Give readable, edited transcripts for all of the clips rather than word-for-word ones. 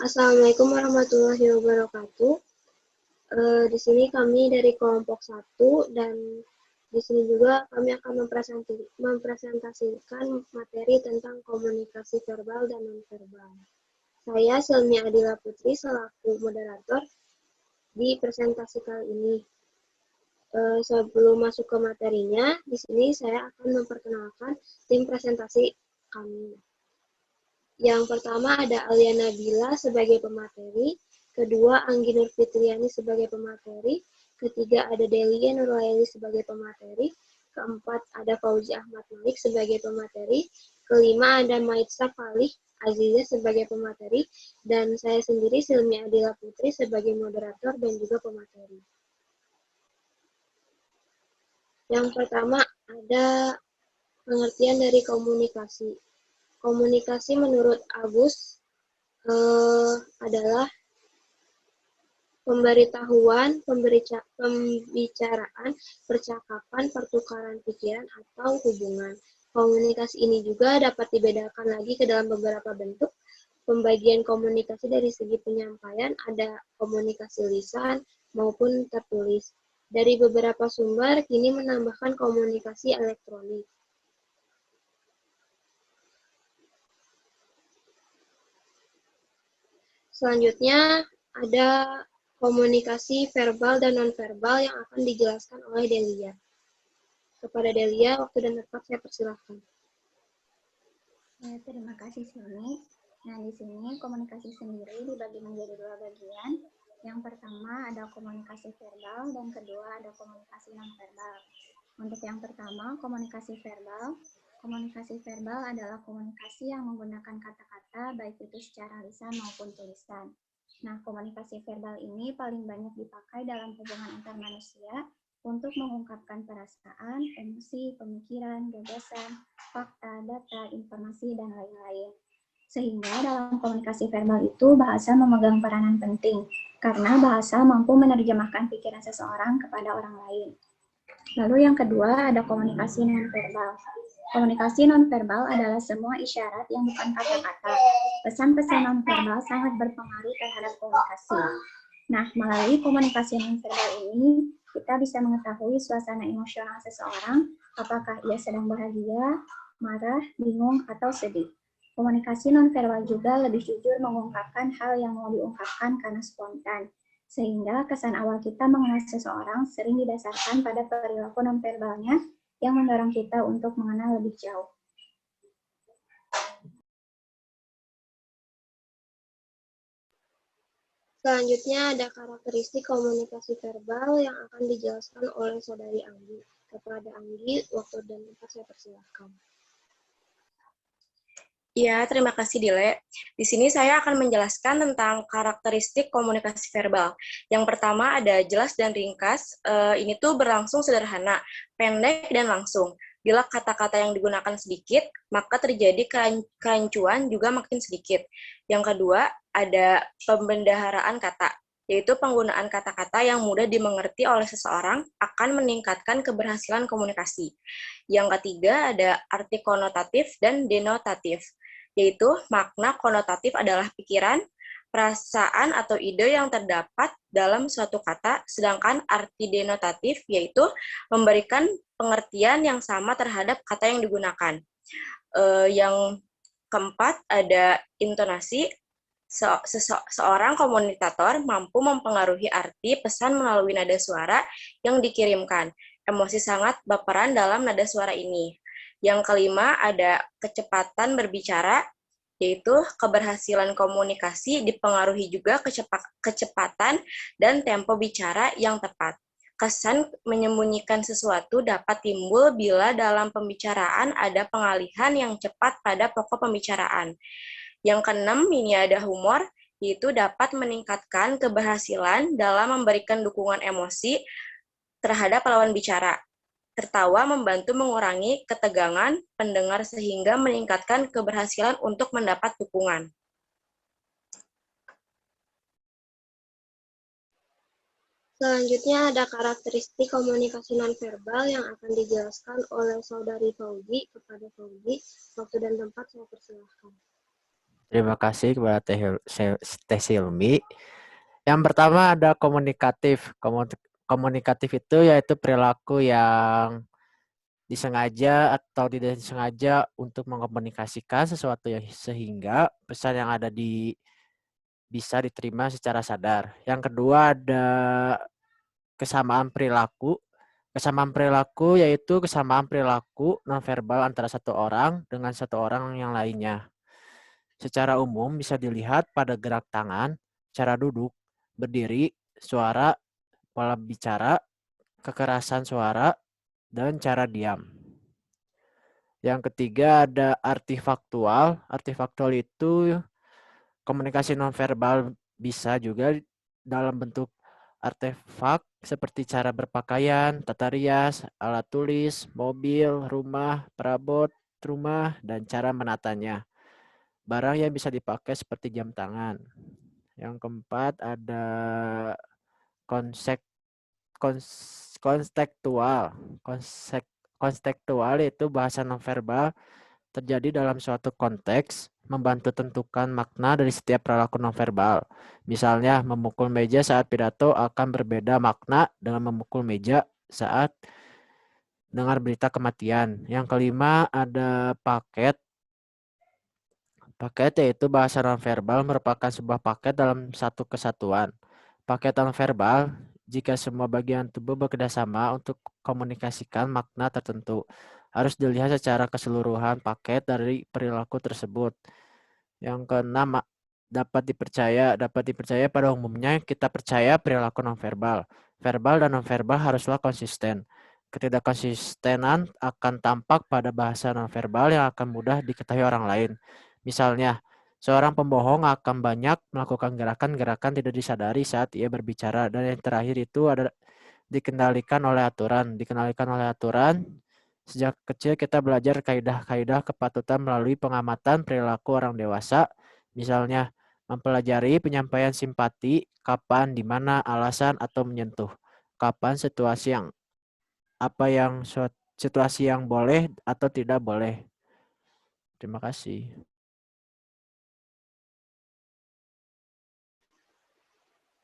Assalamualaikum warahmatullahi wabarakatuh. Di sini kami dari kelompok 1 dan di sini juga kami akan mempresentasikan materi tentang komunikasi verbal dan nonverbal. Saya Selmi Adila Putri selaku moderator di presentasi kali ini. Sebelum masuk ke materinya, di sini saya akan memperkenalkan tim presentasi kami. Yang pertama ada Alia Nabila sebagai pemateri, kedua Anggi Nur Fitriani sebagai pemateri, ketiga ada Delia Nurlaili sebagai pemateri, keempat ada Fauzi Ahmad Malik sebagai pemateri, kelima ada Maitsa Falih Aziza sebagai pemateri, dan saya sendiri Silmi Adila Putri sebagai moderator dan juga pemateri. Yang pertama ada pengertian dari komunikasi. Komunikasi menurut Agus adalah pemberitahuan, pembicaraan, percakapan, pertukaran pikiran, atau hubungan. Komunikasi ini juga dapat dibedakan lagi ke dalam beberapa bentuk. Pembagian komunikasi dari segi penyampaian ada komunikasi lisan maupun tertulis. Dari beberapa sumber kini menambahkan komunikasi elektronik. Selanjutnya ada komunikasi verbal dan nonverbal yang akan dijelaskan oleh Delia. Kepada Delia, waktu dan tempat saya persilahkan. Ya, terima kasih Silmi. Nah, di sini komunikasi sendiri dibagi menjadi 2 bagian. Yang pertama ada komunikasi verbal dan kedua ada komunikasi nonverbal. Untuk yang pertama, komunikasi verbal. Komunikasi verbal adalah komunikasi yang menggunakan kata-kata baik itu secara lisan maupun tulisan. Nah, komunikasi verbal ini paling banyak dipakai dalam hubungan antar manusia untuk mengungkapkan perasaan, emosi, pemikiran, gagasan, fakta, data, informasi, dan lain-lain. Sehingga dalam komunikasi verbal itu bahasa memegang peranan penting, karena bahasa mampu menerjemahkan pikiran seseorang kepada orang lain. Lalu yang kedua ada komunikasi nonverbal. Komunikasi nonverbal adalah semua isyarat yang bukan kata-kata. Pesan-pesan nonverbal sangat berpengaruh terhadap komunikasi. Nah, melalui komunikasi nonverbal ini, kita bisa mengetahui suasana emosional seseorang, apakah ia sedang bahagia, marah, bingung, atau sedih. Komunikasi nonverbal juga lebih jujur mengungkapkan hal yang mau diungkapkan karena spontan. Sehingga kesan awal kita mengenal seseorang sering didasarkan pada perilaku nonverbalnya yang mendorong kita untuk mengenal lebih jauh. Selanjutnya ada karakteristik komunikasi verbal yang akan dijelaskan oleh Saudari Anggi. Kepada Anggi, waktu dan tempat saya persilahkan. Ya, terima kasih Dile. Di sini saya akan menjelaskan tentang karakteristik komunikasi verbal. Yang pertama ada jelas dan ringkas. Ini tuh berlangsung sederhana, pendek dan langsung. Bila kata-kata yang digunakan sedikit, maka terjadi kerancuan juga makin sedikit. Yang kedua ada pembendaharaan kata, yaitu penggunaan kata-kata yang mudah dimengerti oleh seseorang akan meningkatkan keberhasilan komunikasi. Yang ketiga ada arti konotatif dan denotatif, yaitu makna konotatif adalah pikiran, perasaan, atau ide yang terdapat dalam suatu kata, sedangkan arti denotatif yaitu memberikan pengertian yang sama terhadap kata yang digunakan. Yang keempat ada intonasi. Seorang komunikator mampu mempengaruhi arti pesan melalui nada suara yang dikirimkan. Emosi sangat berperan dalam nada suara ini. Yang kelima ada kecepatan berbicara, yaitu keberhasilan komunikasi dipengaruhi juga kecepatan dan tempo bicara yang tepat. Kesan menyembunyikan sesuatu dapat timbul bila dalam pembicaraan ada pengalihan yang cepat pada pokok pembicaraan. Yang keenam, ini ada humor, yaitu dapat meningkatkan keberhasilan dalam memberikan dukungan emosi terhadap lawan bicara. Tertawa membantu mengurangi ketegangan pendengar sehingga meningkatkan keberhasilan untuk mendapat dukungan. Selanjutnya ada karakteristik komunikasi nonverbal yang akan dijelaskan oleh Saudari Fauzi. Kepada Fauzi, waktu dan tempat saya persilahkan. Terima kasih kepada Teh Silmi. Yang pertama ada komunikatif. Komunikatif itu yaitu perilaku yang disengaja atau tidak disengaja untuk mengkomunikasikan sesuatu yang sehingga pesan yang ada bisa diterima secara sadar. Yang kedua ada kesamaan perilaku. Kesamaan perilaku yaitu kesamaan perilaku nonverbal antara satu orang dengan satu orang yang lainnya. Secara umum bisa dilihat pada gerak tangan, cara duduk, berdiri, suara, pola bicara, kekerasan suara, dan cara diam. Yang ketiga ada artifaktual. Artifaktual itu komunikasi nonverbal bisa juga dalam bentuk artefak seperti cara berpakaian, tata rias, alat tulis, mobil, rumah, perabot rumah, dan cara menatanya. Barang yang bisa dipakai seperti jam tangan. Yang keempat ada konsep konstektual. Konstektual itu bahasa nonverbal terjadi dalam suatu konteks, membantu tentukan makna dari setiap perilaku nonverbal. Misalnya, memukul meja saat pidato akan berbeda makna dengan memukul meja saat dengar berita kematian. Yang kelima ada paket. Paket yaitu bahasa nonverbal merupakan sebuah paket dalam satu kesatuan. Paket nonverbal jika semua bagian tubuh bekerjasama untuk komunikasikan makna tertentu. Harus dilihat secara keseluruhan paket dari perilaku tersebut. Yang keenam, dapat dipercaya pada umumnya kita percaya perilaku nonverbal. Verbal dan nonverbal haruslah konsisten. Ketidakkonsistenan akan tampak pada bahasa nonverbal yang akan mudah diketahui orang lain. Misalnya, seorang pembohong akan banyak melakukan gerakan-gerakan tidak disadari saat ia berbicara. Dan yang terakhir itu ada dikendalikan oleh aturan. Dikendalikan oleh aturan, sejak kecil kita belajar kaidah-kaidah kepatutan melalui pengamatan perilaku orang dewasa. Misalnya, mempelajari penyampaian simpati, kapan, di mana, alasan, atau menyentuh. Kapan situasi yang boleh atau tidak boleh. Terima kasih.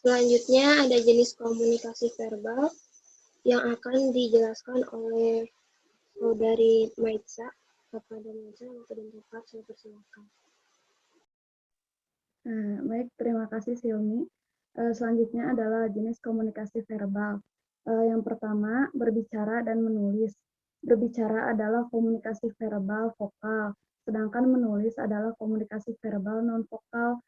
Selanjutnya ada jenis komunikasi verbal yang akan dijelaskan oleh Saudari Maitza. Kepada Maitza, waktu dan tempat saya persilakan. Baik, terima kasih Silmi. Selanjutnya adalah jenis komunikasi verbal. Yang pertama, berbicara dan menulis. Berbicara adalah komunikasi verbal vokal, sedangkan menulis adalah komunikasi verbal non-vokal.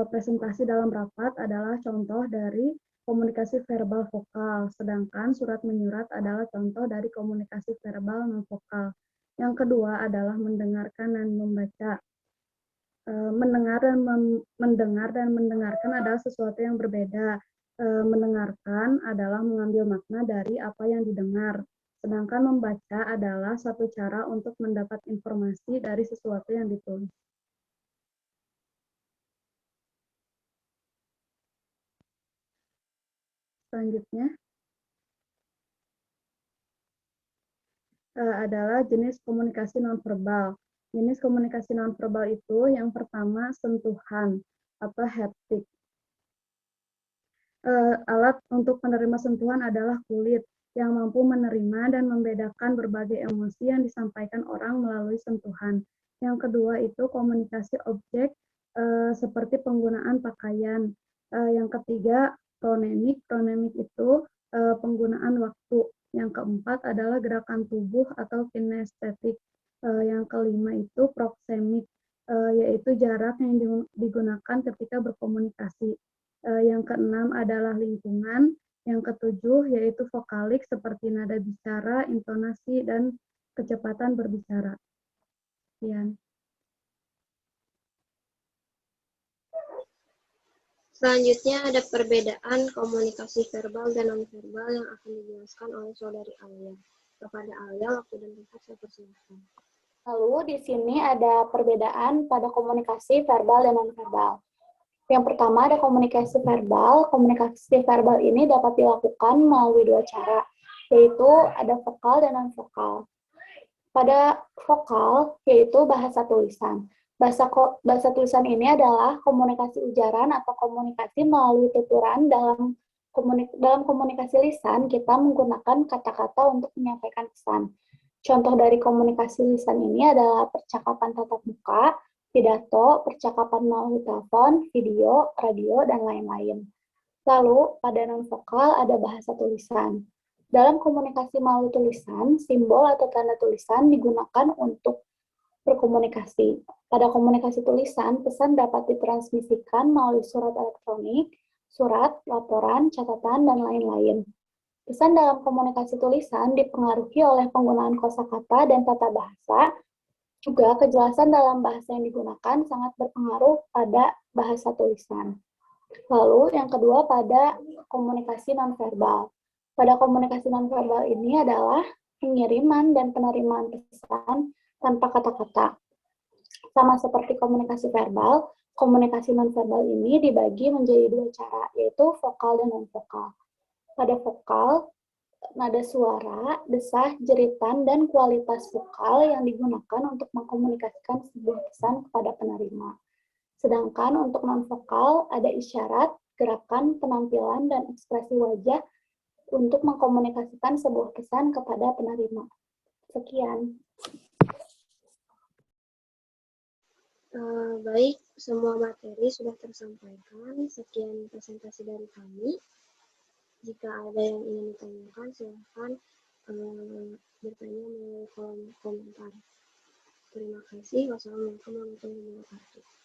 Presentasi dalam rapat adalah contoh dari komunikasi verbal vokal, sedangkan surat menyurat adalah contoh dari komunikasi verbal non-vokal. Yang kedua adalah mendengarkan dan membaca. Mendengar dan mendengarkan adalah sesuatu yang berbeda. Mendengarkan adalah mengambil makna dari apa yang didengar, sedangkan membaca adalah satu cara untuk mendapat informasi dari sesuatu yang ditulis. Selanjutnya adalah jenis komunikasi nonverbal. Jenis komunikasi nonverbal itu yang pertama sentuhan atau haptik. Alat untuk menerima sentuhan adalah kulit yang mampu menerima dan membedakan berbagai emosi yang disampaikan orang melalui sentuhan. Yang kedua itu komunikasi objek seperti penggunaan pakaian. Yang ketiga pronemik. Pronemik itu penggunaan waktu. Yang keempat adalah gerakan tubuh atau kinestetik. Yang kelima itu proksemik, yaitu jarak yang digunakan ketika berkomunikasi. Yang keenam adalah lingkungan. Yang ketujuh yaitu vokalik seperti nada bicara, intonasi, dan kecepatan berbicara. Sekian. Selanjutnya ada perbedaan komunikasi verbal dan nonverbal yang akan dijelaskan oleh Saudari Alia. Kepada Alia, waktu dan tempat saya persilakan. Lalu di sini ada perbedaan pada komunikasi verbal dan nonverbal. Yang pertama ada komunikasi verbal. Komunikasi verbal ini dapat dilakukan melalui dua cara, yaitu ada vokal dan non-vokal. Pada vokal, yaitu bahasa tulisan. Bahasa tulisan ini adalah komunikasi ujaran atau komunikasi melalui tuturan. Dalam komunikasi lisan, kita menggunakan kata-kata untuk menyampaikan pesan. Contoh dari komunikasi lisan ini adalah percakapan tatap muka, pidato, percakapan melalui telepon, video, radio, dan lain-lain. Lalu, pada non-vokal ada bahasa tulisan. Dalam komunikasi melalui tulisan, simbol atau tanda tulisan digunakan untuk berkomunikasi. Pada komunikasi tulisan, pesan dapat ditransmisikan melalui surat elektronik, surat, laporan, catatan, dan lain-lain. Pesan dalam komunikasi tulisan dipengaruhi oleh penggunaan kosakata dan tata bahasa. Juga kejelasan dalam bahasa yang digunakan sangat berpengaruh pada bahasa tulisan. Lalu yang kedua pada komunikasi nonverbal. Pada komunikasi nonverbal ini adalah pengiriman dan penerimaan pesan tanpa kata-kata. Sama seperti komunikasi verbal, komunikasi nonverbal ini dibagi menjadi dua cara, yaitu vokal dan non-vokal. Pada vokal, nada suara, desah, jeritan, dan kualitas vokal yang digunakan untuk mengkomunikasikan sebuah pesan kepada penerima. Sedangkan untuk non-vokal, ada isyarat, gerakan, penampilan, dan ekspresi wajah untuk mengkomunikasikan sebuah pesan kepada penerima. Sekian. Baik, semua materi sudah tersampaikan. Sekian presentasi dari kami. Jika ada yang ingin ditanyakan, silahkan bertanya melalui kolom komentar. Terima kasih. Wassalamualaikum warahmatullahi wabarakatuh.